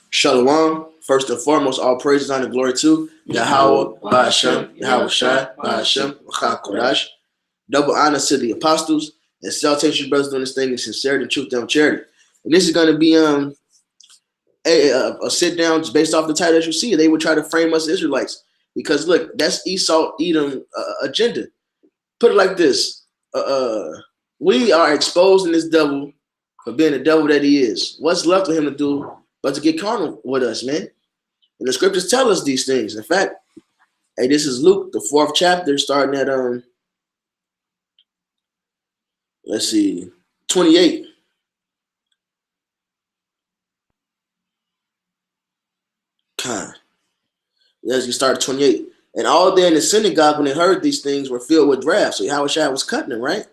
Shalom. First and foremost, all praises, honor, and glory to Yahweh, Ba'ashem, Yahweh Shai, Ba'ashem, Wachak Kodash. Double honor to the apostles and salutations, brothers, doing this thing in sincerity and truth and charity. And this is going to be a sit down just based off the title that you see. They would try to frame us Israelites because look, that's Esau Edom agenda. Put it like this: we are exposing this devil for being the devil that he is. What's left for him to do but to get carnal with us, man? And the scriptures tell us these things. In fact, hey, this is Luke, the 4th chapter, starting at let's see, 28. As you start at 28. And all there in the synagogue, when they heard these things, were filled with wrath. So Yahushua was cutting them, right?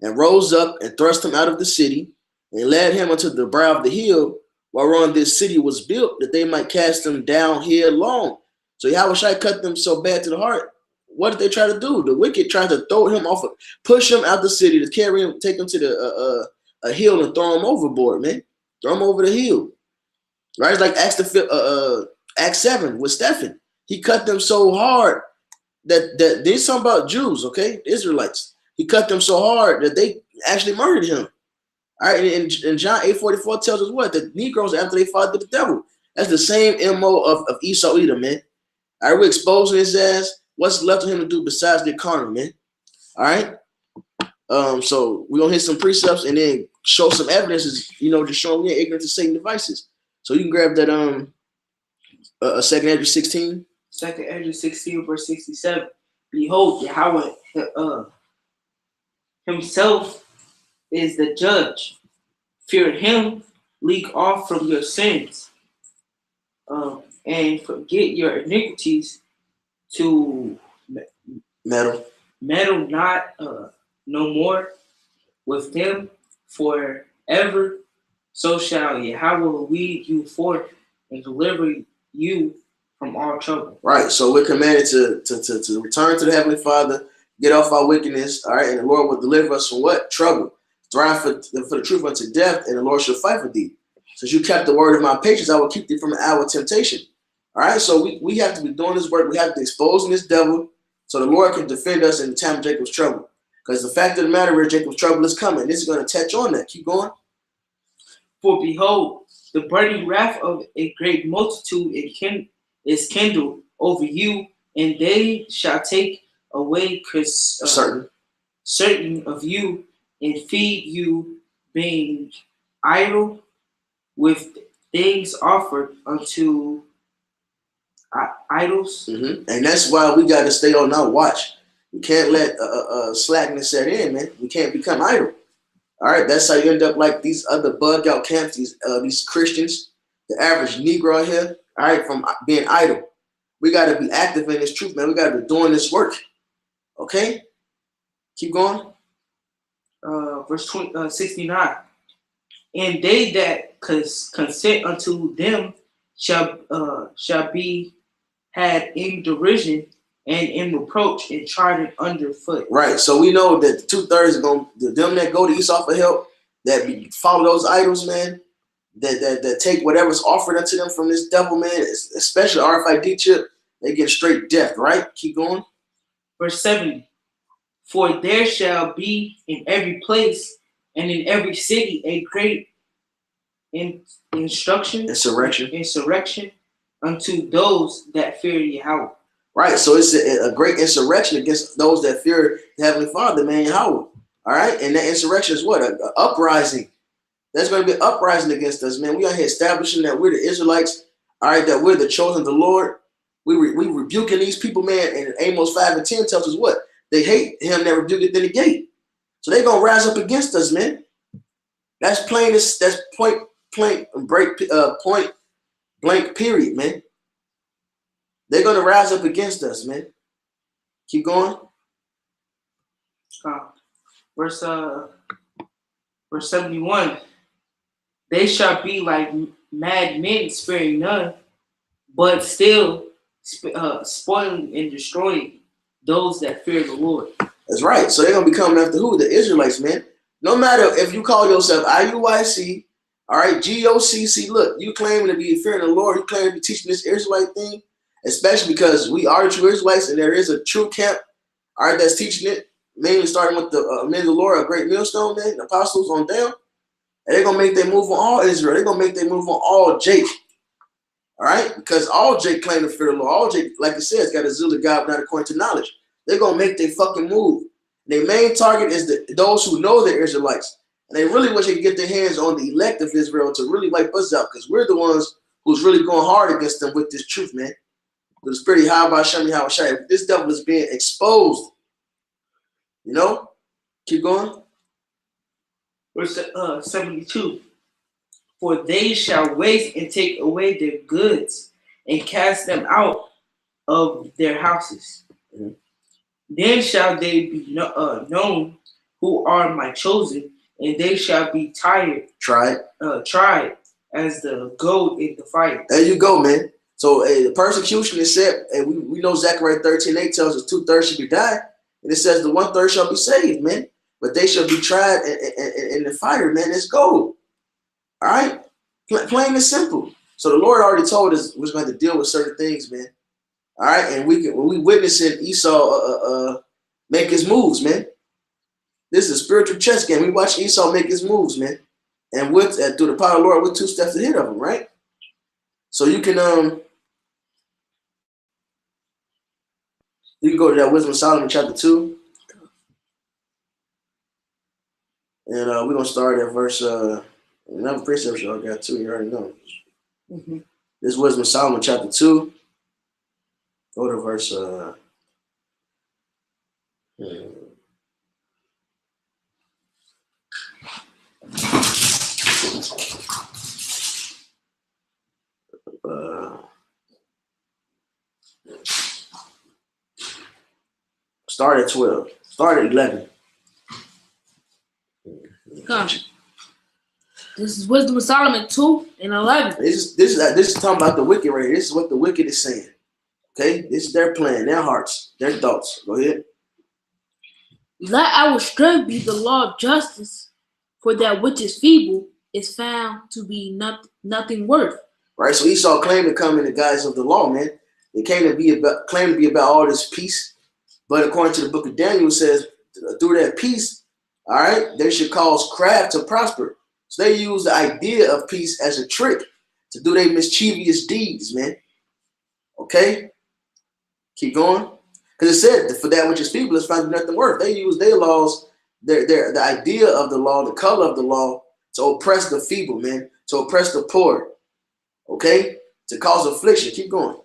And rose up and thrust him out of the city and led him unto the brow of the hill whereon this city was built, that they might cast them down headlong. So Yahushua cut them so bad to the heart. What did they try to do? The wicked tried to throw him off, push him out the city, to carry him, take him to the a hill and throw him overboard, man. Throw him over the hill. Right? It's like Acts 7 with Stephen. He cut them so hard that there's something about Jews, okay? Israelites. He cut them so hard that they actually murdered him. All right, and John 8:44 tells us what? The Negroes, after they fought the devil. That's the same MO of Esau Edom, man. All right, we're exposing his ass. What's left for him to do besides get carnal, man? All right. So we're gonna hit some precepts and then show some evidences, just showing we're ignorant to Satan devices. So you can grab that 2nd Ezra 16. 2nd Ezra 16, verse 67. Behold, Yahweh himself is the judge. Fear him, leave off from your sins, and forget your iniquities, to meddle not no more with them forever. So shall Yahweh lead you forth and deliver you from all trouble. Right. So we're commanded to return to the Heavenly Father, get off our wickedness. All right, and the Lord will deliver us from what? Trouble. Thrive for the truth unto death, and the Lord shall fight for thee. Since you kept the word of my patience, I will keep thee from an hour of temptation. All right, so we have to be doing this work. We have to be exposing this devil so the Lord can defend us in the time of Jacob's trouble. Because the fact of the matter is, Jacob's trouble is coming. This is going to touch on that. Keep going. For behold, the burning wrath of a great multitude is kindled over you, and they shall take away certain of you, and feed you, being idle with things offered unto idols. Mm-hmm. And that's why we got to stay on our watch. We can't let slackness set in, man. We can't become idle. All right, that's how you end up like these other bug out camps, these Christians, the average Negro here. All right, from being idle. We got to be active in this truth, man. We got to be doing this work. Okay, keep going. Verse 69. And they that consent unto them shall be had in derision and in reproach and trodden underfoot. Right. So we know that 2/3 are going to them that go to Esau for help, that follow those idols, man, that take whatever's offered unto them from this devil, man, especially RFID chip, they get straight death, right? Keep going. Verse 70. For there shall be in every place and in every city a great insurrection unto those that fear Yahweh. Right, so it's a great insurrection against those that fear the Heavenly Father, man, Yahweh. All right, and that insurrection is what? An uprising. There's going to be an uprising against us, man. We are here establishing that we're the Israelites, all right, that we're the chosen of the Lord. We rebuking these people, man, and Amos 5:10 tells us what? They hate him that rebuketh in the gate. So they're going to rise up against us, man. That's plain, that's point blank period, man. They're going to rise up against us, man. Keep going. Verse 71. They shall be like mad men, sparing none, but still spoiling and destroying those that fear the Lord. That's right. So they're going to be coming after who? The Israelites, man. No matter if you call yourself IUIC, All right, GOCC. Look, you claim to be fearing the Lord. You claim to be teaching this Israelite thing, especially because we are the true Israelites, and there is a true camp. All right, that's teaching it. Mainly starting with the men of the Lord, a great millstone, man, the apostles on down. And they're gonna make their move on all Israel. They're gonna make their move on all Jake. All right, because all Jake claim to fear the Lord. All Jake, like it says, got a zeal of God, not according to knowledge. They're gonna make their fucking move. Their main target is those who know they're Israelites. And they really wish they could get their hands on the elect of Israel to really wipe us out, because we're the ones who's really going hard against them with this truth, man. But it's pretty high by Shami Hawashai. This devil is being exposed. You know? Keep going. Verse 72. For they shall waste and take away their goods and cast them out of their houses. Mm-hmm. Then shall they be known who are my chosen, and they shall be tried as the gold in the fire. There you go, man. So the persecution is set, and we know Zechariah 13:8 tells us 2/3 should be died, and it says the 1/3 shall be saved, man. But they shall be tried in the fire, man. It's gold. All right? Plain and simple. So the Lord already told us we're going to deal with certain things, man. All right? And when we witnessing Esau make his moves, man. This is a spiritual chess game. We watch Esau make his moves, man. And with through the power of the Lord, we're 2 steps ahead of him, right? So you can go to that Wisdom of Solomon chapter 2. And we're going to start at verse, another precept y'all got too, you already know. Mm-hmm. This Wisdom of Solomon chapter 2. Go to verse, start at 12. Start at 11. Come. This is Wisdom of Solomon 2 and 11. This is talking about the wicked right here. This is what the wicked is saying. Okay? This is their plan, their hearts, their thoughts. Go ahead. Let our strength be the law of justice, for that which is feeble is found to be nothing worth. Right? So Esau claimed to come in the guise of the law, man. They claim to be about all this peace. But according to the book of Daniel, it says through that peace, all right, they should cause craft to prosper. So they use the idea of peace as a trick to do their mischievous deeds, man. Okay? Keep going. Because it said, for that which is feeble is found nothing worth. They use their laws, the idea of the law, the color of the law, to oppress the feeble, man. To oppress the poor. Okay? To cause affliction. Keep going.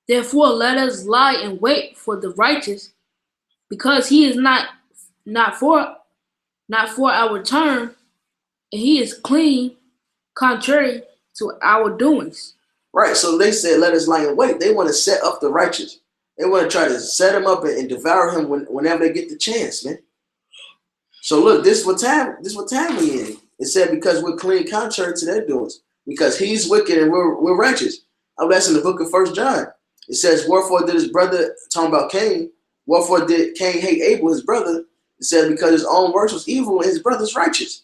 Therefore, let us lie in wait for the righteous, because he is not for our turn, and he is clean, contrary to our doings. Right. So they said, let us lie in wait. They want to set up the righteous. They want to try to set him up and devour him whenever they get the chance, man. So look, this is what time we in. It said because we're clean, contrary to their doings, because he's wicked and we're righteous. That's in the book of 1 John. It says, wherefore did his brother, talking about Cain, wherefore did Cain hate Abel, his brother? It said because his own works was evil and his brother's righteous.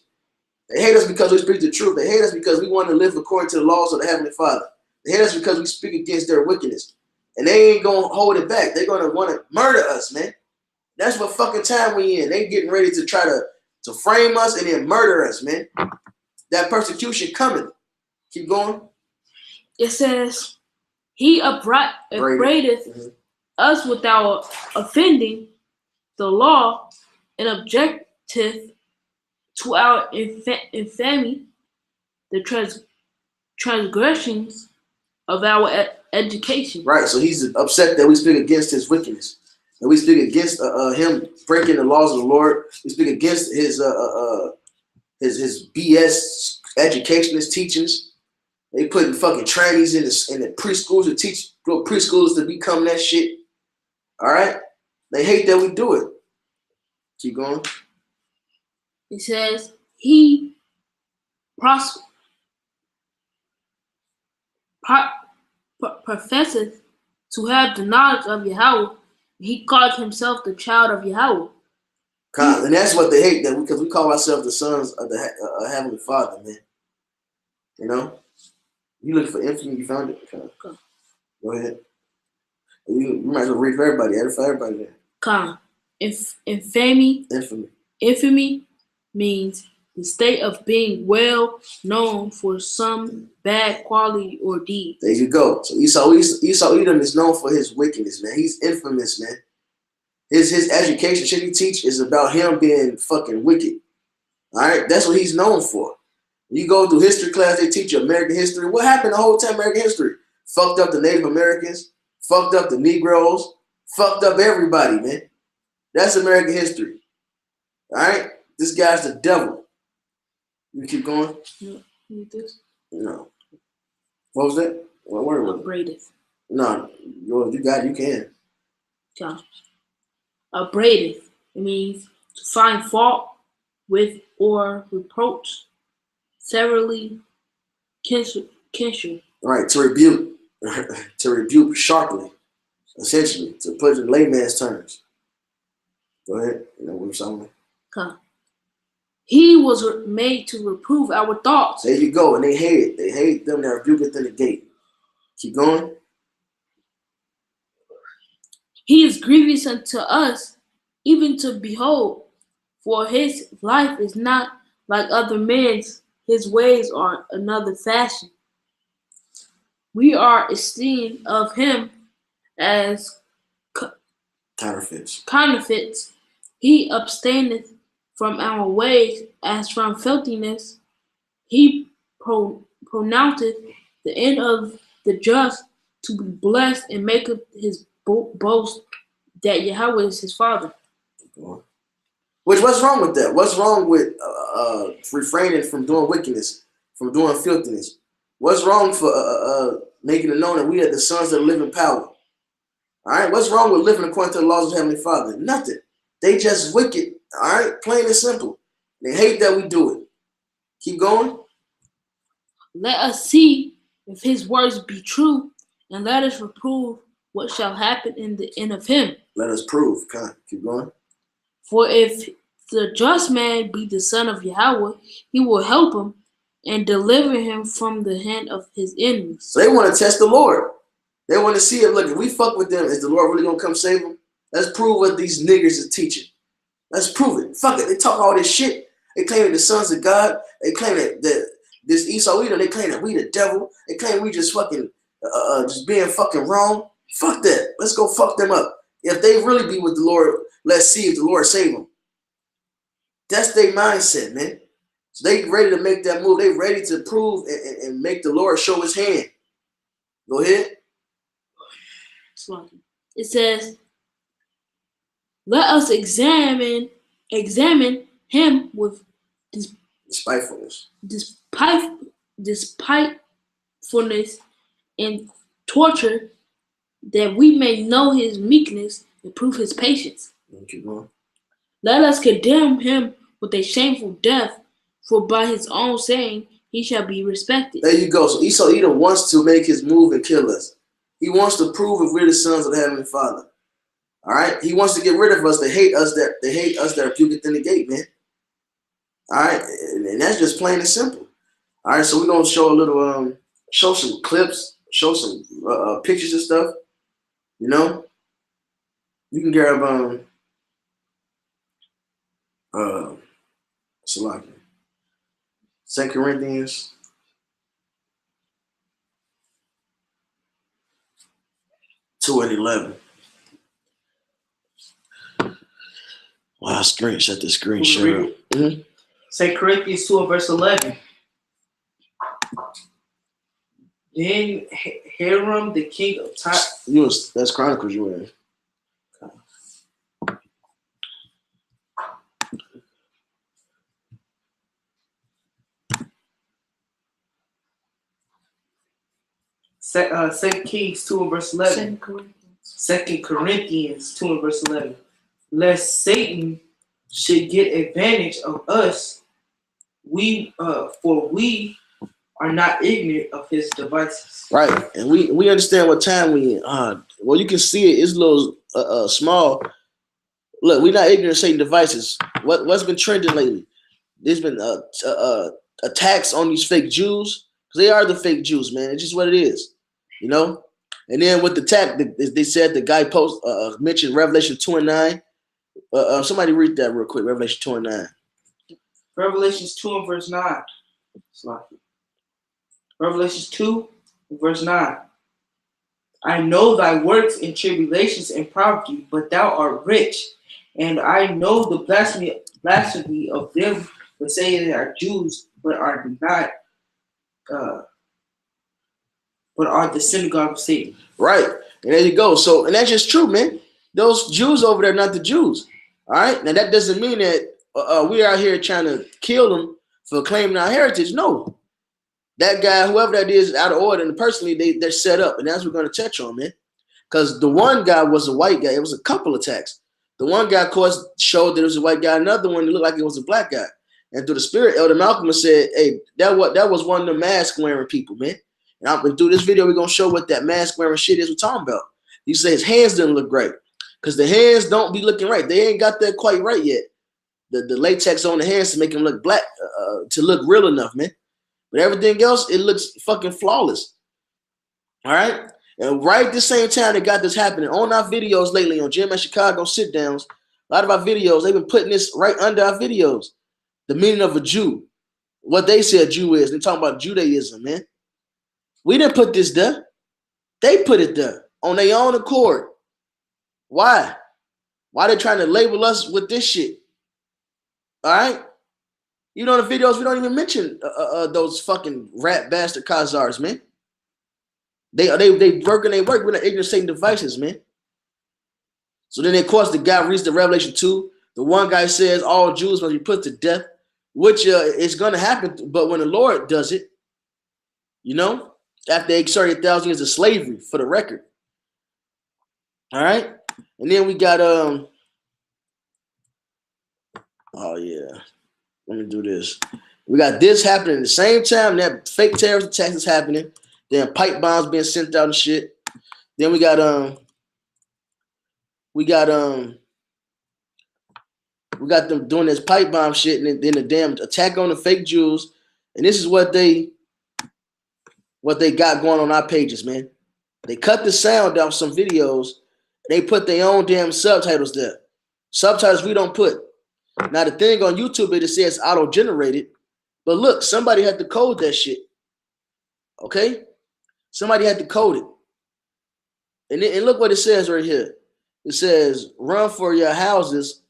They hate us because we speak the truth. They hate us because we want to live according to the laws of the Heavenly Father. They hate us because we speak against their wickedness. And they ain't going to hold it back. They're going to want to murder us, man. That's what fucking time we in. They getting ready to try to frame us and then murder us, man. That persecution coming. Keep going. It says, he upbraideth us without offending the law, and objecteth to our infamy, the transgressions of our education. Right, so he's upset that we speak against his wickedness. And we speak against him breaking the laws of the Lord. We speak against his BS education, his teachings. They putting fucking trannies in the preschools to teach little preschoolers to become that shit. All right? They hate that we do it. Keep going. It says, he professeth to have the knowledge of Yahweh. He called himself the child of Yahweh. And that's what they hate, that because we call ourselves the sons of the Heavenly Father, man. You know, you look for infamy, you found it. Okay. Go ahead. You might as well read for everybody. Add it for everybody there. Infamy. Infamy. Infamy means the state of being well known for some bad quality or deed. There you go. So Esau Edom is known for his wickedness, man. He's infamous, man. His education, shit he teach, is about him being fucking wicked. All right, that's what he's known for. You go through history class, they teach you American history. What happened the whole time American history? Fucked up the Native Americans, fucked up the Negroes, fucked up everybody, man. That's American history. All right, this guy's the devil. You keep going. Read this. No. What was that? What word was it? Upbraideth. No, you got it. You can. Okay. Upbraideth. It means to find fault with or reproach, severely, censure. Right, to rebuke, to rebuke sharply, essentially, to put it in layman's terms. Go ahead. You know what I'm saying? Okay. He was made to reprove our thoughts. There you go, and they hate it. They hate them that rebuke it in the gate. Keep going. He is grievous unto us, even to behold, for his life is not like other men's, his ways are another fashion. We are esteemed of him as counterfeits. He abstaineth from our ways as from filthiness. He pronounceth the end of the just to be blessed and maketh his boast that Yahweh is his father. What's wrong with that? What's wrong with refraining from doing wickedness, from doing filthiness? What's wrong for making it known that we are the sons that live in power? All right, what's wrong with living according to the laws of Heavenly Father? Nothing. They just wicked. All right, plain and simple. They hate that we do it. Keep going. Let us see if his words be true, and let us reprove what shall happen in the end of him. Let us prove. Keep going. For if the just man be the son of Yahweh, he will help him and deliver him from the hand of his enemies. So they want to test the Lord. They want to see if, look, if we fuck with them, is the Lord really going to come save them? Let's prove what these niggers is teaching. Let's prove it. Fuck it. They talk all this shit. They claim the sons of God. They claim that this Esau Edom, they claim that we the devil. They claim we just fucking, just being fucking wrong. Fuck that. Let's go fuck them up. If they really be with the Lord, let's see if the Lord save them. That's their mindset, man. So they ready to make that move. They ready to prove and make the Lord show his hand. Go ahead. It says, let us examine him with despitefulness and torture, that we may know his meekness and prove his patience. Let us condemn him with a shameful death, for by his own saying he shall be respected. There you go. So Esau Edom wants to make his move and kill us. He wants to prove if we're the sons of the Heavenly Father. All right. He wants to get rid of us. They hate us that rebuke it in the gate, man. All right, and that's just plain and simple. All right, so we're gonna show a little, show some clips, show some pictures and stuff. You know, you can grab Salaki. 2 Corinthians 2:11. Wow, screenshot the screen share. 2 Corinthians 2 verse 11. Then Hiram, the king of Tyre. That's Chronicles you were in. Second Kings 2 and verse 11. 2 Corinthians 2 and verse 11. Lest Satan should get advantage of us, for we are not ignorant of his devices. Right, and we understand what time we in. Well, you can see it. It's a little small. Look, we're not ignorant of Satan's devices. What's been trending lately? There's been attacks on these fake Jews. They are the fake Jews, man. It's just what it is, you know. And then with the tag, they said the guy mentioned Revelation 2 and 9. Somebody read that real quick. Revelation 2 and 9. Revelations 2 and verse 9. Revelations 2 and verse 9. I know thy works and tribulations and poverty, but thou art rich. And I know the blasphemy of them that say they are Jews, but are not, but are the synagogue of Satan. Right. And there you go. So, and that's just true, man. Those Jews over there are not the Jews. All right. Now, that doesn't mean that we are out here trying to kill them for claiming our heritage. No. That guy, whoever that is, out of order. And personally, they're set up. And that's what we're going to touch on, man. Because the one guy was a white guy. It was a couple attacks. The one guy, of course, showed that it was a white guy. Another one, it looked like it was a black guy. And through the spirit, Elder Malcolm said, hey, that was one of the mask-wearing people, man. And through this video, we're going to show what that mask-wearing shit is we're talking about. He said his hands didn't look right. Because the hands don't be looking right. They ain't got that quite right yet. The latex on the hands to make them look black, to look real enough, man. But everything else, it looks fucking flawless. All right? And right at the same time that got this happening, on our videos lately, on Jim and Chicago sit-downs, a lot of our videos, they've been putting this right under our videos. The meaning of a Jew. What they say a Jew is. They're talking about Judaism, man. We didn't put this there. They put it there on their own accord. Why? Why they trying to label us with this shit? All right? You know, the videos, we don't even mention those fucking rat bastard Khazars, man. They work and they work with the ignorant Satan devices, man. So then, of course, the guy reads the Revelation 2. The one guy says all Jews must be put to death, which is going to happen. But when the Lord does it, you know, after they exerted 1,000 years of slavery, for the record. All right? And then we got, oh, yeah. Let me do this. We got this happening at the same time that fake terrorist attacks is happening. Then pipe bombs being sent out and shit. Then we got them doing this pipe bomb shit, and then the damn attack on the fake Jews. And this is what they got going on our pages, man. They cut the sound out some videos. They put their own damn subtitles there. Subtitles we don't put. Now the thing on YouTube, it says auto-generated. But look, somebody had to code that shit. Okay? Somebody had to code it. And look what it says right here. It says, run for your houses.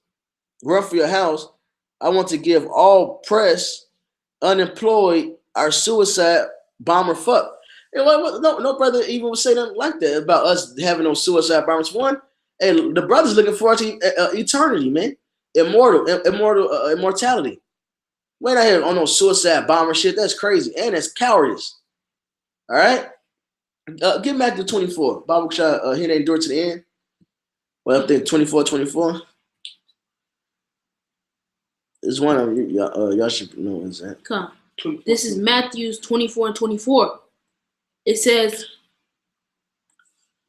Run for your house. I want to give all press, unemployed, our suicide bomber fuck. And no brother even would say nothing like that about us having those suicide bombers. One, hey, the brother's looking forward to eternity, man. Immortality. Wait out here on no suicide bomber shit. That's crazy. And that's cowardice. All right? Get back to 24. Bible shot, he ain't do it to the end. Well, up there, 24. It's one of you. Y'all should know what's that. Come. This is Matthew's 24 and 24. It says,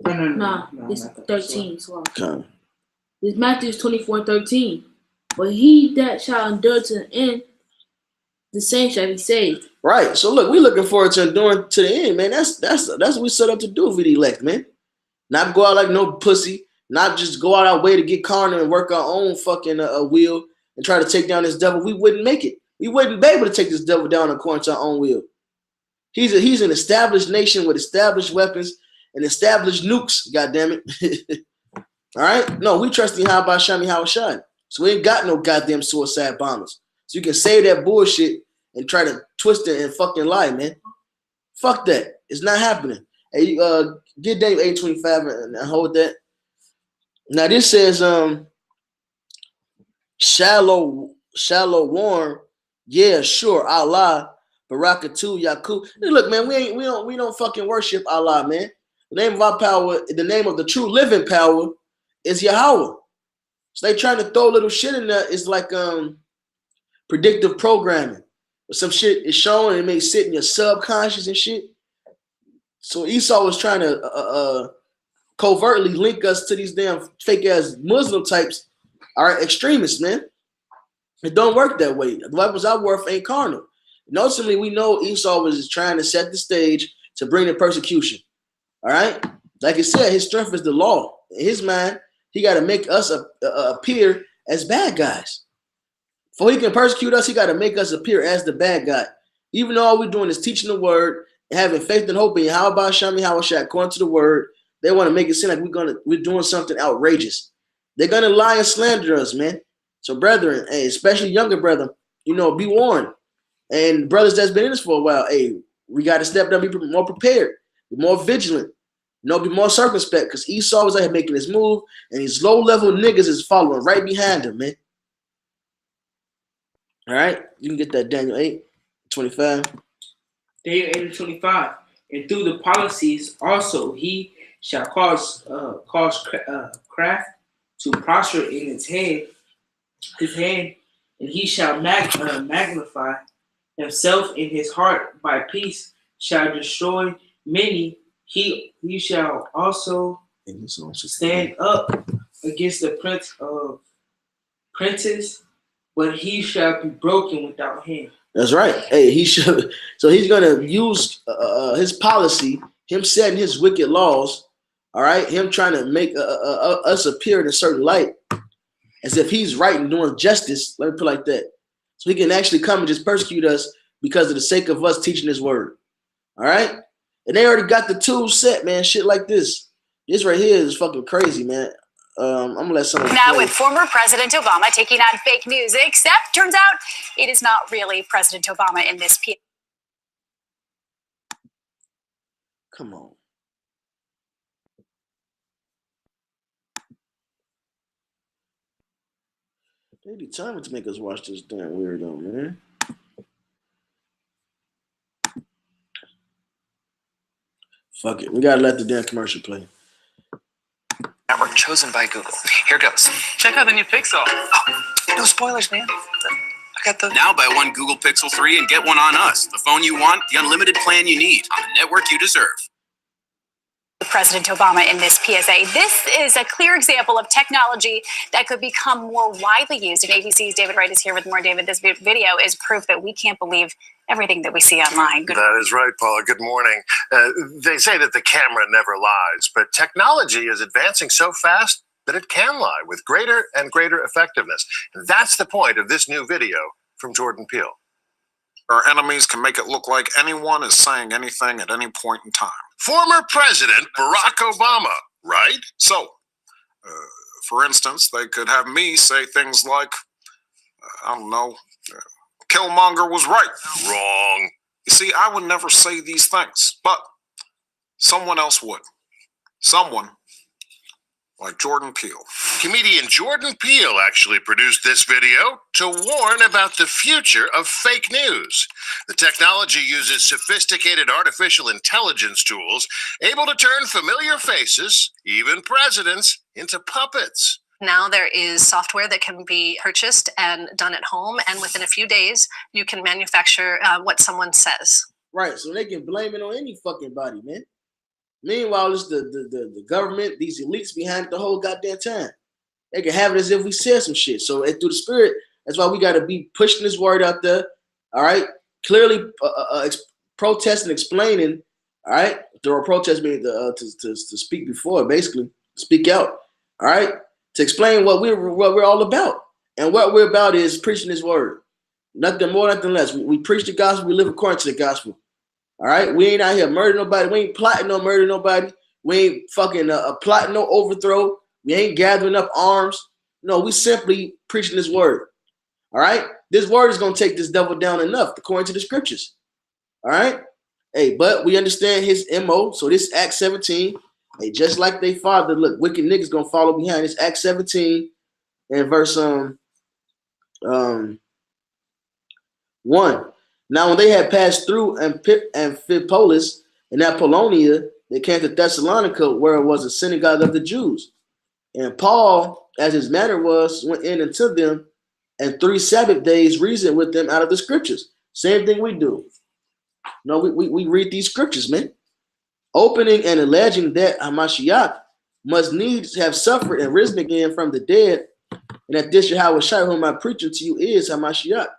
no, this is 13. Come. This is Matthew's 24 and 13. But he that shall endure to the end, the same shall be saved. Right. So look, we're looking forward to enduring to the end, man. That's what we set up to do, the elect, man. Not go out like no pussy. Not just go out our way to get carnal and work our own fucking will and try to take down this devil. We wouldn't make it. We wouldn't be able to take this devil down according to our own will. He's an established nation with established weapons and established nukes. God damn it! All right. No, we trust in how Shami how shine. So we ain't got no goddamn suicide bombers. So you can say that bullshit and try to twist it and fucking lie, man. Fuck that. It's not happening. Hey, get Dave 825 and hold that. Now this says shallow warm. Yeah, sure. Allah, Barakatu, Yakub. Hey, look, man, we don't fucking worship Allah, man. The name of our power, the name of the true living power is Yahweh. So they trying to throw little shit in there. It's like predictive programming. Some shit is shown and it may sit in your subconscious and shit. So Esau was trying to covertly link us to these damn fake ass Muslim types, are extremists, man. It don't work that way. The weapons I worth ain't carnal. And ultimately, we know Esau was trying to set the stage to bring the persecution. All right? Like I said, his strength is the law. In his mind, he got to make us appear as bad guys. Before he can persecute us, he got to make us appear as the bad guy. Even though all we're doing is teaching the word and having faith and hope in how about Shami Hawashai according to the word, they want to make it seem like we're doing something outrageous. They're gonna lie and slander us, man. So, brethren, hey, especially younger brethren, be warned. And brothers that's been in this for a while, hey, we got to step up, be more prepared, be more vigilant, be more circumspect, because Esau was out here making his move, and these low-level niggas is following right behind him, man. All right, you can get that Daniel 8:25. Daniel 8:25. And through the policies also he shall cause craft to prosper in his hand, and he shall magnify himself in his heart by peace, shall destroy many. He shall also stand up against the prince of princes, but he shall be broken without hand. That's right. Hey, he should. So he's gonna use his policy, him setting his wicked laws. All right, him trying to make us appear in a certain light, as if he's right and doing justice. Let me put it like that. So he can actually come and just persecute us because of the sake of us teaching his word. All right, and they already got the tools set, man. Shit like this. This right here is fucking crazy, man. I'm gonna let someone now play. With former President Obama taking on fake news, except turns out it is not really President Obama in this piece. Come on. They determined to make us watch this damn weirdo, man. Fuck it. We gotta let the damn commercial play. Network chosen by Google. Here goes. Check out the new Pixel. Oh, no spoilers, man. I got the... Now buy one Google Pixel 3 and get one on us. The phone you want, the unlimited plan you need, on the network you deserve. President Obama in this PSA. This is a clear example of technology that could become more widely used. And ABC's David Wright is here with more. David, this video is proof that we can't believe everything that we see online. That is right, Paula. Good morning. They say that the camera never lies, but technology is advancing so fast that it can lie with greater and greater effectiveness. And that's the point of this new video from Jordan Peele. Our enemies can make it look like anyone is saying anything at any point in time. Former President Barack Obama, right? So, for instance, they could have me say things like, I don't know, Killmonger was right. Wrong. You see, I would never say these things, but someone else would. Someone like Jordan Peele. Comedian Jordan Peele actually produced this video to warn about the future of fake news. The technology uses sophisticated artificial intelligence tools able to turn familiar faces, even presidents, into puppets. Now there is software that can be purchased and done at home, and within a few days, you can manufacture what someone says. Right, so they can blame it on any fucking body, man. Meanwhile, it's the government, these elites behind it the whole goddamn time. They can have it as if we said some shit. So through the spirit, that's why we got to be pushing this word out there. All right, clearly protesting, explaining. All right, there are protests being to speak before, basically speak out. All right, to explain what we're all about, and what we're about is preaching this word. Nothing more, nothing less. We preach the gospel. We live according to the gospel. All right, we ain't out here murdering nobody. We ain't plotting no murder nobody. We ain't fucking plotting no overthrow. We ain't gathering up arms. No, we simply preaching this word. All right, this word is gonna take this devil down enough, according to the scriptures. All right, hey, but we understand his MO. So this Acts 17, hey, just like they father, look, wicked niggas gonna follow behind. This Acts 17 and verse 1. Now, when they had passed through Amphipolis and Apollonia, they came to Thessalonica, where it was a synagogue of the Jews. And Paul, as his manner was, went in unto them, and 3 Sabbath days reasoned with them out of the scriptures. Same thing we do. No, we read these scriptures, man. Opening and alleging that Hamashiach must needs have suffered and risen again from the dead, and that this Yahweh Shai, whom I preach unto you, is Hamashiach.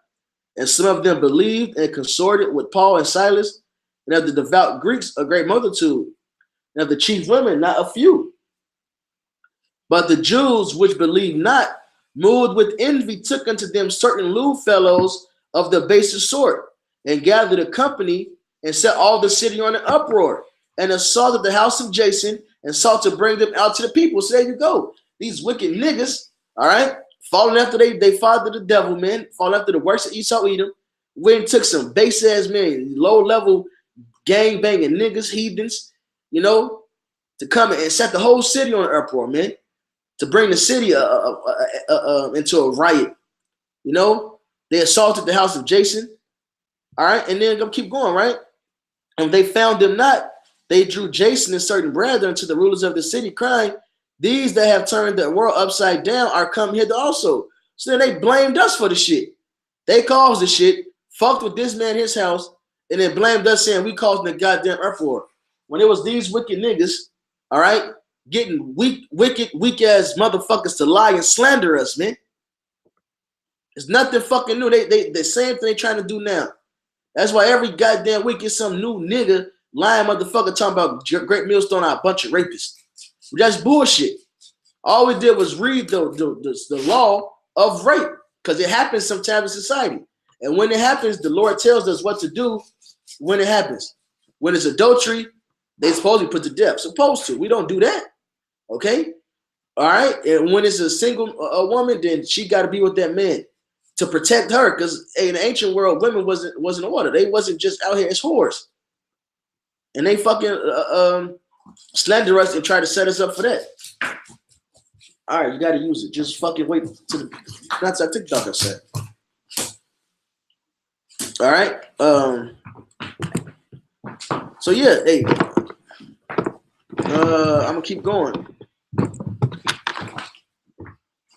And some of them believed and consorted with Paul and Silas, and of the devout Greeks a great multitude, and of the chief women not a few. But the Jews which believed not, moved with envy, took unto them certain lewd fellows of the basest sort, and gathered a company, and set all the city on an uproar, and assaulted the house of Jason, and sought to bring them out to the people. So there you go. These wicked niggas, all right, falling after they father the devil, man, falling after the works of Esau Edom, went and took some base ass men, low level gang banging niggas, heathens, you know, to come and set the whole city on an uproar, man, to bring the city into a riot. You know, they assaulted the house of Jason, all right, and then go keep going, right? And they found them not. They drew Jason and certain brethren to the rulers of the city, crying, these that have turned the world upside down are come hither also. So then they blamed us for the shit. They caused the shit, fucked with this man, his house, and then blamed us, saying we caused the goddamn uproar. When it was these wicked niggas, all right, getting weak ass motherfuckers to lie and slander us, man. It's nothing fucking new. They the same thing they trying to do now. That's why every goddamn week is some new nigga lying motherfucker talking about Great Millstone are a bunch of rapists. That's bullshit. All we did was read the law of rape, because it happens sometimes in society. And when it happens, the Lord tells us what to do when it happens. When it's adultery, they supposedly put to death. Supposed to. We don't do that. Okay? All right? And when it's a single woman, then she got to be with that man to protect her, because in the ancient world, women wasn't order. They wasn't just out here as whores. And they fucking slander us and try to set us up for that. All right, you got to use it. Just fucking wait to the that's our TikTok I said. All right. So yeah, hey, I'm gonna keep going.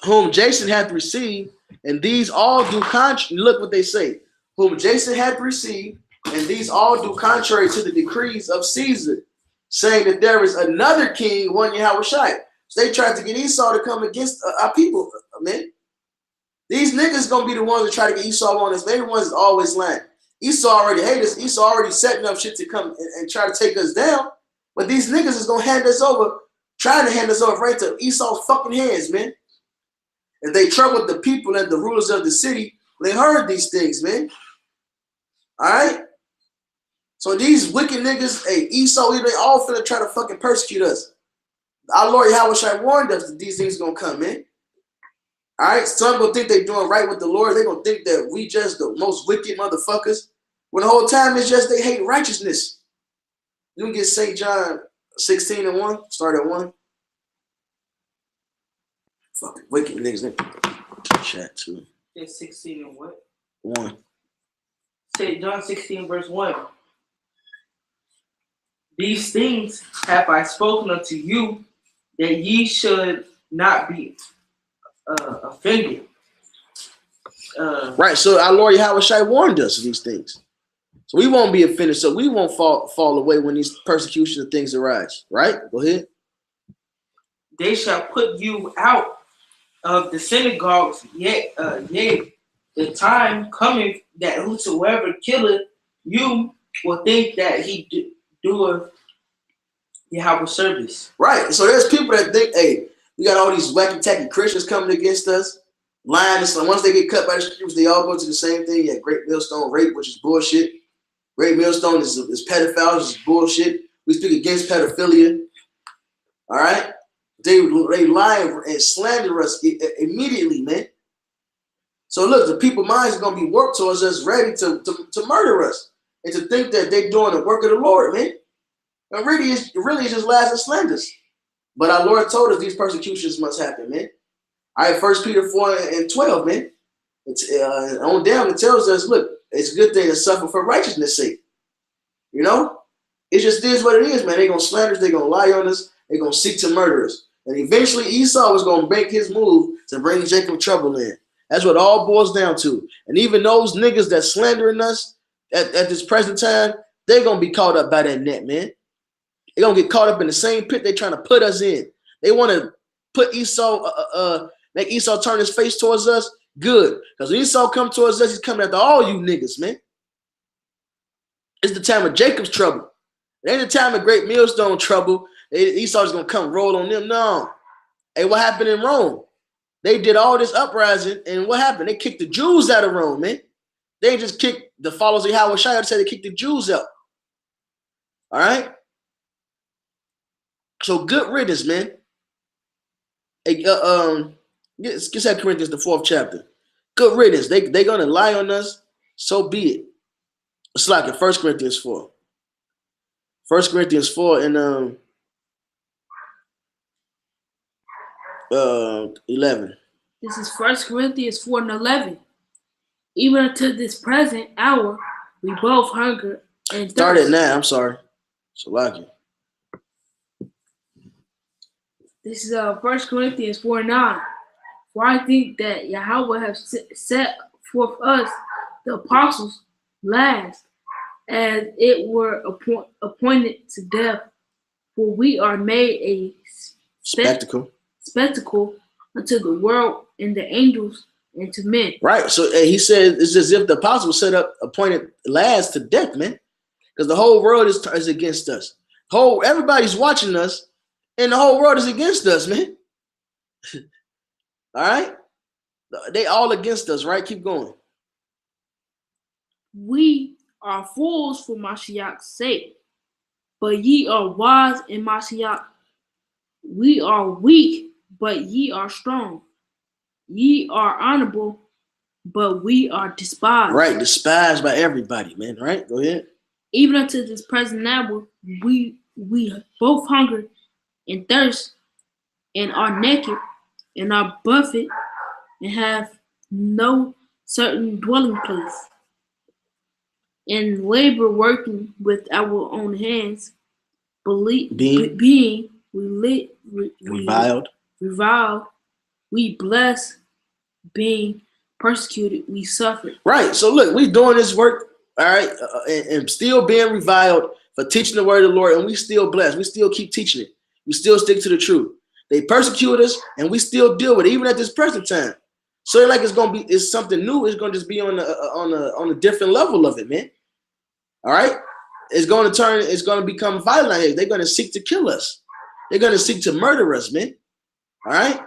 Whom Jason hath received, and these all do look what they say. Whom Jason hath received, and these all do contrary to the decrees of Caesar, saying that there is another king, one Yahushua. So they tried to get Esau to come against our people, man. These niggas gonna be the ones that try to get Esau on us. They the ones that always lying. Esau already hate us. Esau already setting up shit to come and try to take us down. But these niggas is gonna hand us over, trying to hand us over right to Esau's fucking hands, man. And they troubled the people and the rulers of the city when they heard these things, man. All right? So these wicked niggas, hey, Esau, they all finna try to fucking persecute us. Our Lord Yahushua warned us that these things gonna come, man. All right? Some gonna think they doing right with the Lord. They gonna think that we just the most wicked motherfuckers. When the whole time it's just they hate righteousness. You can get St. John 16:1, start at 1. Fucking wicked niggas. Chat too. It's 16 and what? 1. St. John 16 verse 1. These things have I spoken unto you, that ye should not be offended. Right. So our Lord Yahushua warned us of these things. So we won't be offended. So we won't fall away when these persecution and things arise. Right? Go ahead. They shall put you out of the synagogues, yea, the time coming that whosoever killeth you will think that he doeth Yahweh service. Right. So there's people that think, hey, we got all these wacky tacky Christians coming against us, lying. So once they get cut by the scriptures, they all go to the same thing. Yeah, Great Millstone rape, which is bullshit. Great Millstone is pedophiles, which is bullshit. We speak against pedophilia. All right. They lie and slander us immediately, man. So look, the people's minds are gonna be worked towards us, ready to murder us, and to think that they're doing the work of the Lord, man. And really, it's just lies and slanders. But our Lord told us these persecutions must happen, man. All right, 1 Peter 4:12, man. It's on down. It tells us, look, it's a good thing to suffer for righteousness' sake. You know, it just is what it is, man. They're gonna slander us. They're gonna lie on us. They're gonna seek to murder us. And eventually Esau was going to make his move to bring Jacob trouble in. That's what it all boils down to. And even those niggas that slandering us at this present time, they're going to be caught up by that net, man. They're going to get caught up in the same pit they're trying to put us in. They want to put Esau, make Esau turn his face towards us, Good. Because when Esau come towards us, he's coming after all you niggas, man. It's the time of Jacob's trouble. It ain't the time of great millstone trouble. Esau's going to come roll on them. No. Hey, what happened in Rome? They did all this uprising, and what happened? They kicked the Jews out of Rome, man. They just kicked the followers of Yahweh Shai. They said they kicked the Jews out. All right? So good riddance, man. Hey, get 2 Corinthians, the 4th chapter. Good riddance. They're going to lie on us, so be it. It's like in 1 Corinthians 4. 1 Corinthians 4 and 11. This is 1 Corinthians 4 and 11. Even unto this present hour, we both hunger and thirst. Start it now. I'm sorry. So like it. This is 1 Corinthians 4 and 9. For I think that Yahweh has set forth us, the apostles, last, as it were appointed to death. For we are made a spectacle unto the world and the angels and to men. Right. So he said it's as if the apostles set up appointed last to death, man. Because the whole world is against us. Everybody's watching us, and the whole world is against us, man. All right? They all against us, right? Keep going. We are fools for Mashiach's sake, but ye are wise in Mashiach. We are weak, but ye are strong. Ye are honorable, but we are despised. Right, despised by everybody, man. Right? Go ahead. Even unto this present hour, we both hunger and thirst, and are naked, and are buffeted, and have no certain dwelling place, and labor working with our own hands, being reviled, we bless, being persecuted, we suffer. Right. So look, we doing this work, all right, and still being reviled for teaching the word of the Lord, and we still blessed. We still keep teaching it. We still stick to the truth. They persecute us, and we still deal with it, even at this present time. So like it's something new. It's gonna just be on a different level of it, man. All right. It's going to become violent. They're going to seek to kill us. They're going to seek to murder us, man. All right.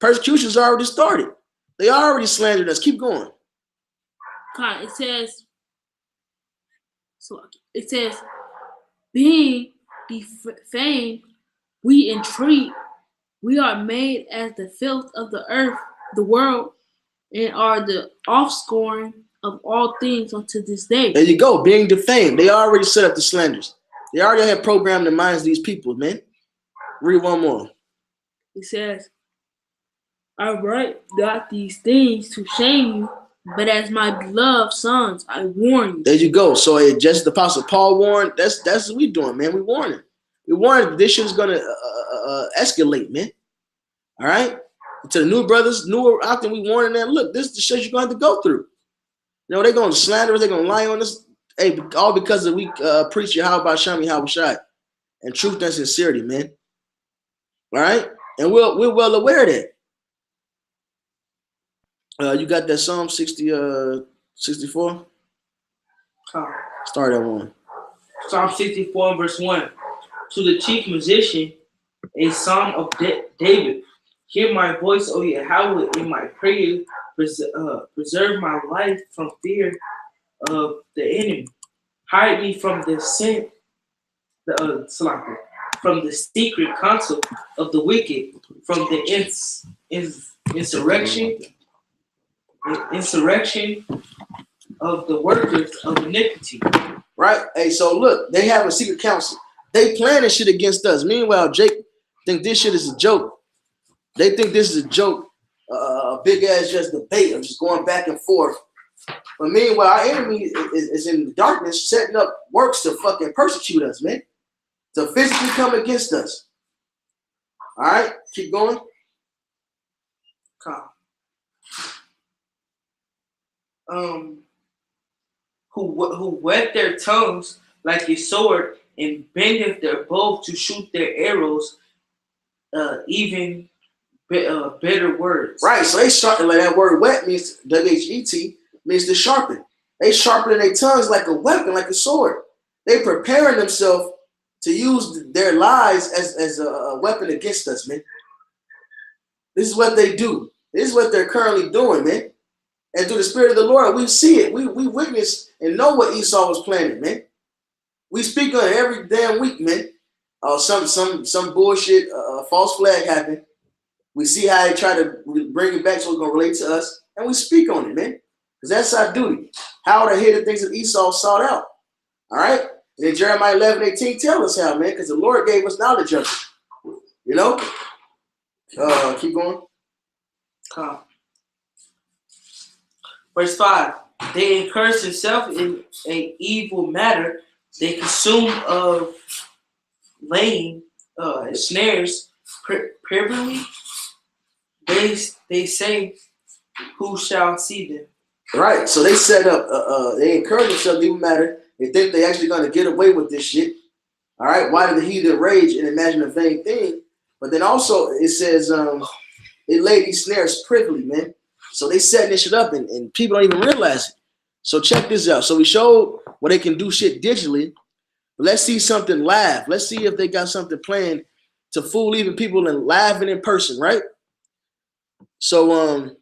Persecution's already started. They already slandered us. Keep going. It says, being defamed, we entreat, we are made as the filth of the earth, the world, and are the offscoring of all things unto this day. There you go, being defamed. They already set up the slanders. They already have programmed the minds of these people, man. Read one more. It says, I write not these things to shame you, but as my beloved sons, I warn you. There you go. So just the Apostle Paul warned. That's what we doing, man. We warning. We warning. This shit is gonna escalate, man. All right. To the new brothers, newer out there, we warning them. Look, this is the shit you're gonna have to go through. You know, they're gonna slander us. They're gonna lie on us. Hey, all because we preach Yahweh Shami Shai and truth and sincerity, man. All right, and we're well aware of that. You got that Psalm 64? Start at 1. Psalm 64, verse 1. To the chief musician, a psalm of David. Hear my voice, O Yahweh, in my prayer. Preserve my life from fear of the enemy. Hide me from the sin, from the secret counsel of the wicked, from the insurrection of the workers of iniquity. Right? Hey, so look, they have a secret council. They planning shit against us. Meanwhile, Jake think this shit is a joke. They think this is a joke. A big ass just debate of just going back and forth. But meanwhile, our enemy is in the darkness, setting up works to fucking persecute us, man. To physically come against us. All right, keep going. Who whet their tongues like a sword and bendeth their bow to shoot their arrows, even bitter words. Right, so they sharpen, like that word wet means W-H-E-T, means to sharpen. They sharpen their tongues like a weapon, like a sword. They preparing themselves to use their lies as a weapon against us, man. This is what they do. This is what they're currently doing, man. And through the Spirit of the Lord, we see it. We witness and know what Esau was planning, man. We speak on it every damn week, man. Some bullshit, false flag happened. We see how they try to bring it back so it's going to relate to us. And we speak on it, man. Because that's our duty. How to hear the things that Esau sought out. All right? And then Jeremiah 11:18 tell us how, man. Because the Lord gave us knowledge of it. You know? Keep going. Verse 5. They encourage themselves in an evil matter. They consume of laying snares privily. They say, who shall see them? Right. So they set up, they encourage themselves in evil matter. They think they actually going to get away with this shit. All right. Why did the heathen rage and imagine a vain thing? But then also it says, it laid these snares privily, man. So they setting this shit up and people don't even realize it. So check this out. So we showed where they can do shit digitally. Let's see something live. Let's see if they got something planned to fool even people and live and in person, right? So I'm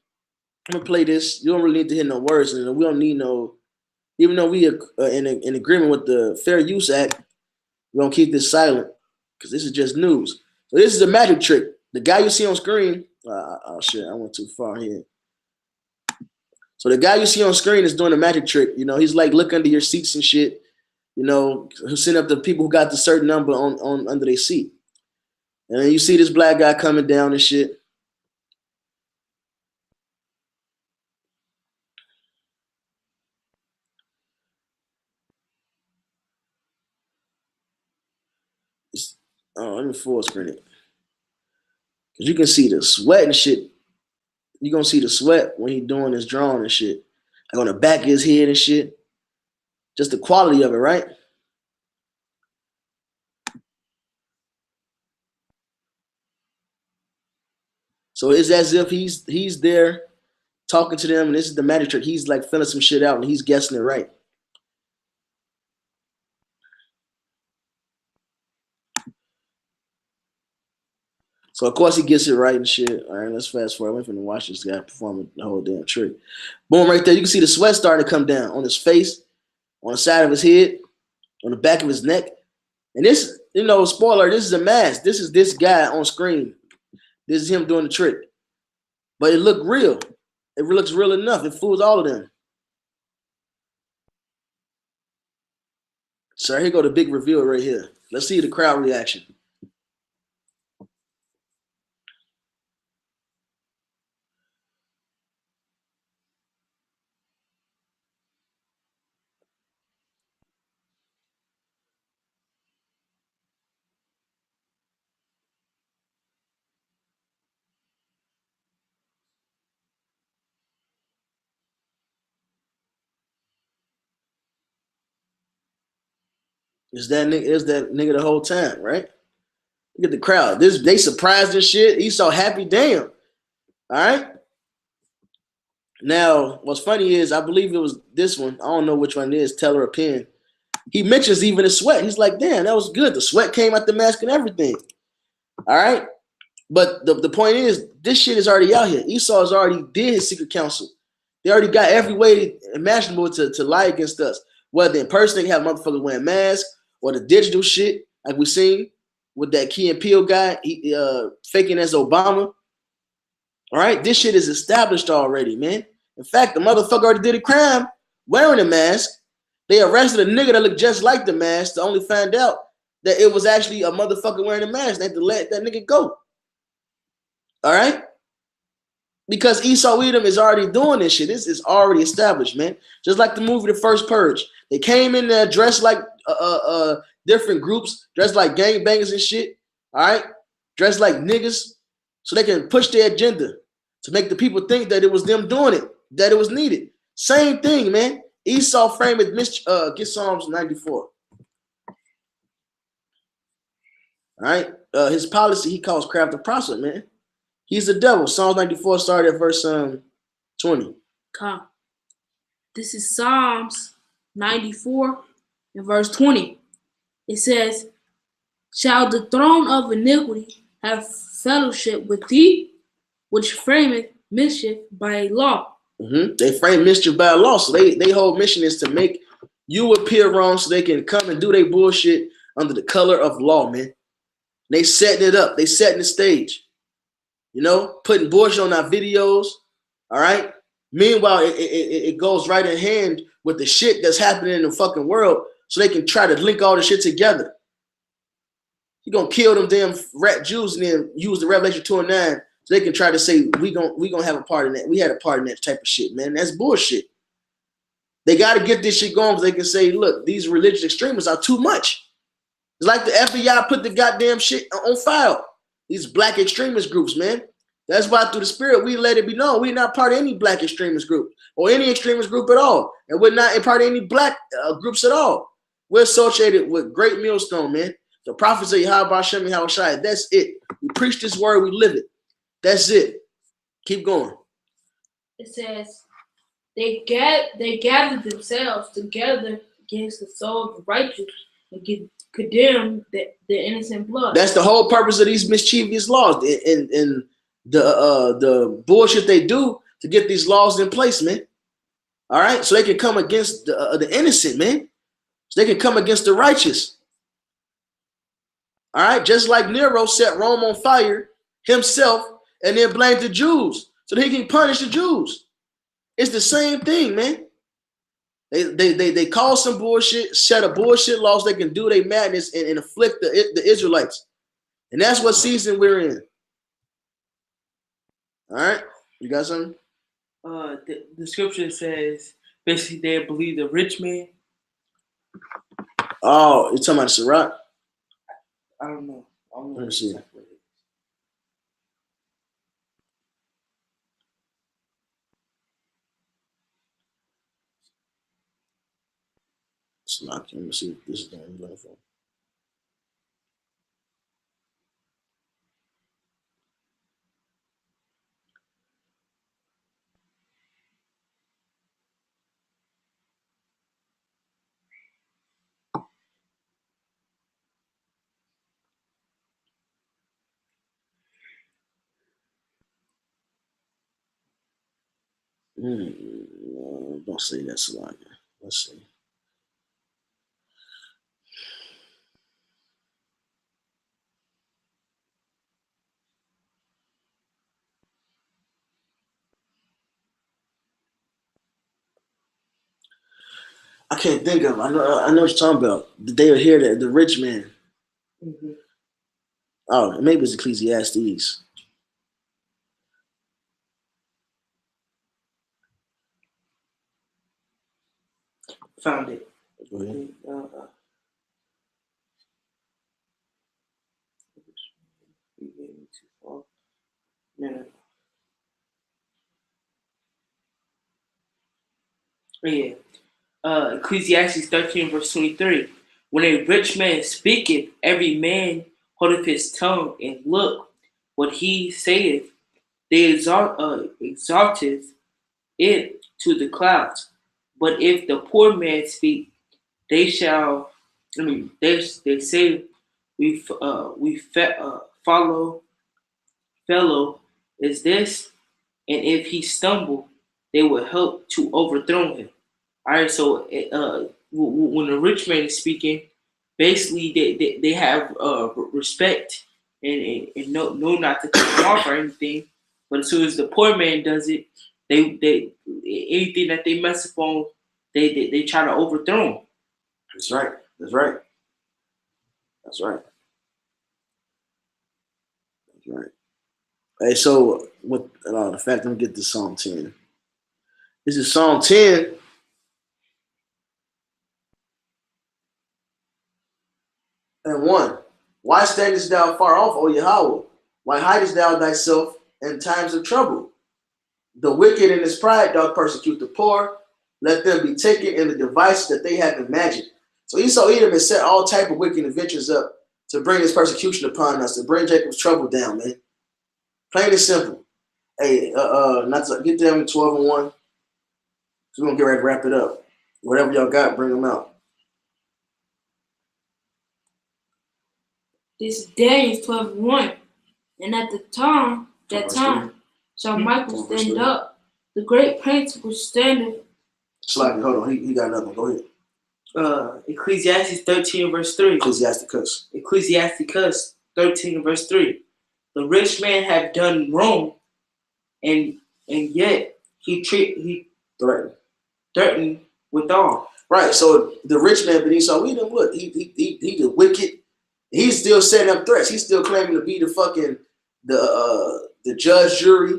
gonna play this. You don't really need to hear no words, and we don't need no. Even though we are in agreement with the Fair Use Act, we're gonna keep this silent because this is just news. So this is a magic trick. The guy you see on screen. Oh shit! I went too far here. So the guy you see on screen is doing a magic trick. You know, he's like look under your seats and shit. You know, who send up the people who got the certain number on under their seat. And then you see this black guy coming down and shit. Let me full screen it. Because you can see the sweat and shit. You're going to see the sweat when he's doing his drawing and shit. Like on the back of his head and shit. Just the quality of it, right? So it's as if he's there talking to them, and this is the magic trick. He's like filling some shit out, and he's guessing it right. So of course he gets it right and shit. All right, let's fast forward. I'm finna watch this guy perform the whole damn trick. Boom, right there. You can see the sweat starting to come down on his face, on the side of his head, on the back of his neck. And this, you know, spoiler, this is a mask. This is this guy on screen. This is him doing the trick. But it looked real. It looks real enough. It fools all of them. So here go the big reveal right here. Let's see the crowd reaction. Is that nigga the whole time, right? Look at the crowd. They surprised and shit. He's so happy, damn. All right. Now, what's funny is I believe it was this one. I don't know which one it is, Teller or Penn. He mentions even the sweat. He's like, damn, that was good. The sweat came out the mask and everything. All right. But the point is, this shit is already out here. Esau has already did his secret council. They already got every way imaginable to lie against us. Whether in person, they have motherfuckers wearing masks, or the digital shit, like we seen with that Key and Peele guy, faking as Obama. All right, this shit is established already, man. In fact, the motherfucker already did a crime wearing a mask. They arrested a nigga that looked just like the mask to only find out that it was actually a motherfucker wearing a mask. They had to let that nigga go. All right? Because Esau Edom is already doing this shit. This is already established, man. Just like the movie The First Purge. They came in there dressed like different groups, dressed like gangbangers and shit. All right? Dressed like niggas so they can push their agenda to make the people think that it was them doing it, that it was needed. Same thing, man. Esau framed it. Get Psalms 94. All right? His policy, he calls craft a prophet, man. He's the devil. Psalms 94 started at verse 20. Come. This is Psalms 94 and verse 20. It says, shall the throne of iniquity have fellowship with thee, which frameth mischief by law? They frame mischief by law. So they whole mission is to make you appear wrong so they can come and do their bullshit under the color of law, man. They setting it up. They setting the stage. You know, putting bullshit on our videos. All right. Meanwhile, it goes right in hand with the shit that's happening in the fucking world, so they can try to link all the shit together. You're gonna kill them damn rat Jews and then use the Revelation 2 and 9 so they can try to say we gonna have a part in that. We had a part in that type of shit, man. That's bullshit. They gotta get this shit going so they can say, look, these religious extremists are too much. It's like the FBI put the goddamn shit on file. These black extremist groups, man. That's why through the spirit we let it be known we're not part of any black extremist group or any extremist group at all. And we're not a part of any black groups at all. We're associated with Great Millstone, man. The prophets of Yahweh Hashem and Yahushua. That's it. We preach this word, we live it. That's it. Keep going. It says, they gathered themselves together against the soul of the righteous and condemn the innocent blood. That's the whole purpose of these mischievous laws and the bullshit they do to get these laws in place, man. All right, so they can come against the innocent, man. So they can come against the righteous. All right, just like Nero set Rome on fire himself and then blamed the Jews so that he can punish the Jews. It's the same thing, man. They call some bullshit, set a bullshit laws they can do their madness and afflict the Israelites. And that's what season we're in. All right, you got something? The scripture says basically they believe the rich man. Oh, you're talking about Sirach? I don't know. Let me see. Sirach. Let me see if this is the one you're looking for. Don't say that's a lot. Let's see. I can't think of. I know what you're talking about. They are here, the rich man. Mm-hmm. Oh, maybe it's Ecclesiastes. Found it. Go ahead. No. Yeah. Ecclesiastes 13 verse 23. When a rich man speaketh, every man holdeth his tongue, and look what he saith, they exalteth it to the clouds. But if the poor man speak, they shall. They say we follow fellow is this, and if he stumble, they will help to overthrow him. All right, so when a rich man is speaking, basically they have respect and know not to cut him off or anything. But as soon as the poor man does it, they anything that they mess up on, they try to overthrow him. That's right. That's right. That's right. That's right. Hey, so with the fact, let me get to Psalm 10. This is Psalm 10. And 1. Why standest thou far off, O Yahweh? Why hidest thou thyself in times of trouble? The wicked in his pride doth persecute the poor. Let them be taken in the devices that they have imagined. So Esau Edom has set all type of wicked adventures up to bring his persecution upon us, to bring Jacob's trouble down, man. Plain and simple. Hey, not to get them 12 and 1. So we're gonna get ready to wrap it up. Whatever y'all got, bring them out. This is Daniel 12:1. And at the time, shall Michael stand up, the great prince which standeth. Slappy, hold on. He got another one. Go ahead. Ecclesiastes 13 verse 3. Ecclesiasticus 13 verse 3. The rich man have done wrong, and yet he threatened withal. Right. So the rich man, but Esau, we didn't look. He the wicked. He's still setting up threats. He's still claiming to be the fucking the judge, jury,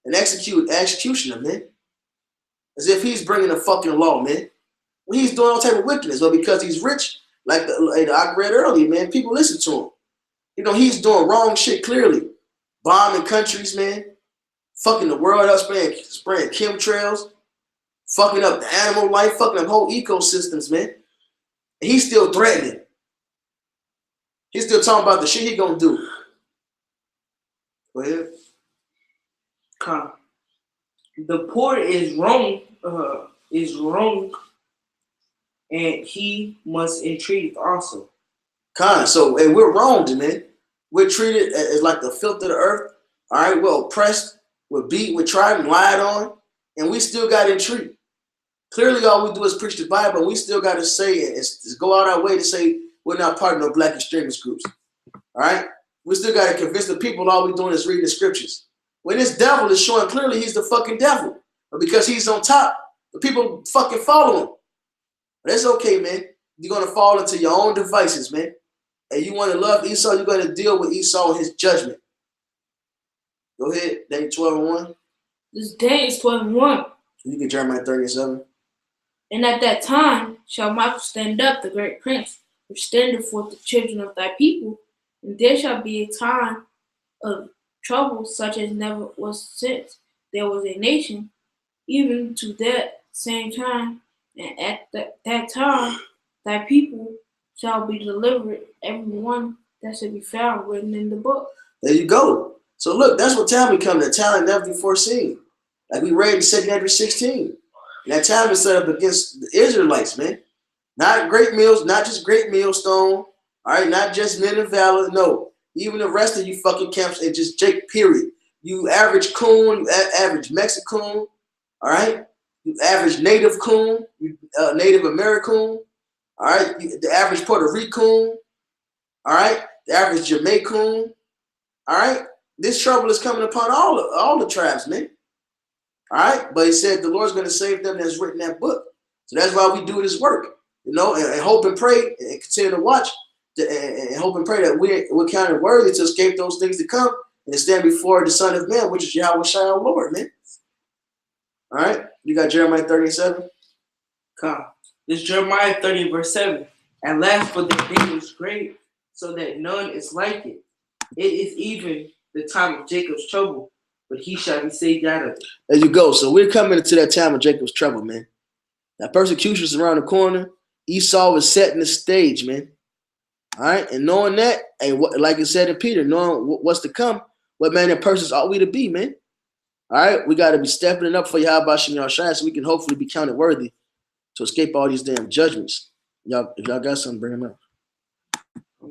and executioner, man. As if he's bringing the fucking law, man. When he's doing all type of wickedness, but because he's rich, like I read earlier, man, people listen to him. You know, he's doing wrong shit clearly. Bombing countries, man. Fucking the world up, spraying chemtrails. Fucking up the animal life, fucking up whole ecosystems, man. And he's still threatening. He's still talking about the shit he gonna do. Go ahead. The poor is wrong, and he must entreat also. So, and we're wronged, man. We're treated as like the filth of the earth. All right, we're oppressed, we're beat, we're tried and lied on, and we still got entreat. Clearly, all we do is preach the Bible, and we still got to say it, is go out our way to say we're not part of no black extremist groups. All right, we still got to convince the people all we're doing is reading the scriptures. When this devil is showing clearly he's the fucking devil, but because he's on top, the people fucking follow him. But that's okay, man. You're gonna fall into your own devices, man. And you want to love Esau, you're gonna deal with Esau and his judgment. Go ahead, Daniel 12:1. This is Daniel 12:1. You get Jeremiah 37. And at that time shall Michael stand up, the great prince, which standeth forth the children of thy people, and there shall be a time of trouble such as never was since there was a nation, even to that same time, and at that time thy people shall be delivered, every one that shall be found written in the book. There you go. So look, that's what time we come to, talent never before seen. Like we read in 2 Ezra 16. And that time is set up against the Israelites, man. Not great meals, not just great millstone, all right, not just men of valor, no. Even the rest of you fucking camps and just Jake, period. You average coon, you average Mexican, all right? You average native coon, you Native American, all right? The average Puerto Rican, all right? The average Jamaican, all right? This trouble is coming upon all the tribes, man. All right? But he said the Lord's going to save them that's written that book. So that's why we do this work, you know, and hope and pray and continue to watch and hope and pray that we're counted worthy to escape those things to come and to stand before the Son of Man, which is Yahweh Shai, our Lord, man. All right? You got Jeremiah 37? This is Jeremiah 30 verse 7. At last, for the day was great, so that none is like it. It is even the time of Jacob's trouble, but he shall be saved out of it. There you go. So we're coming into that time of Jacob's trouble, man. That persecution is around the corner. Esau is setting the stage, man. All right, and knowing that, and like it said in Peter, knowing what's to come, what man and persons ought we to be, man. All right, we got to be stepping it up for Yahweh Shem Yahshai so we can hopefully be counted worthy to escape all these damn judgments. If y'all got something, bring them up. All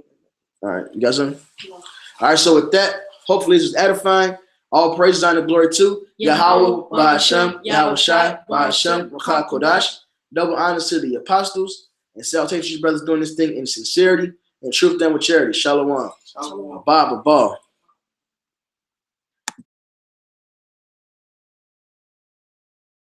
right, you got something? All right, so with that, hopefully this is edifying. All praises and glory to Yahweh, Ba'ashem, Yahweh Shai, Ba'ashem, Ruach Kodash. Double honors to the apostles and salutations, brothers, doing this thing in sincerity and truth and with charity. Shalom. Shalom. Baba.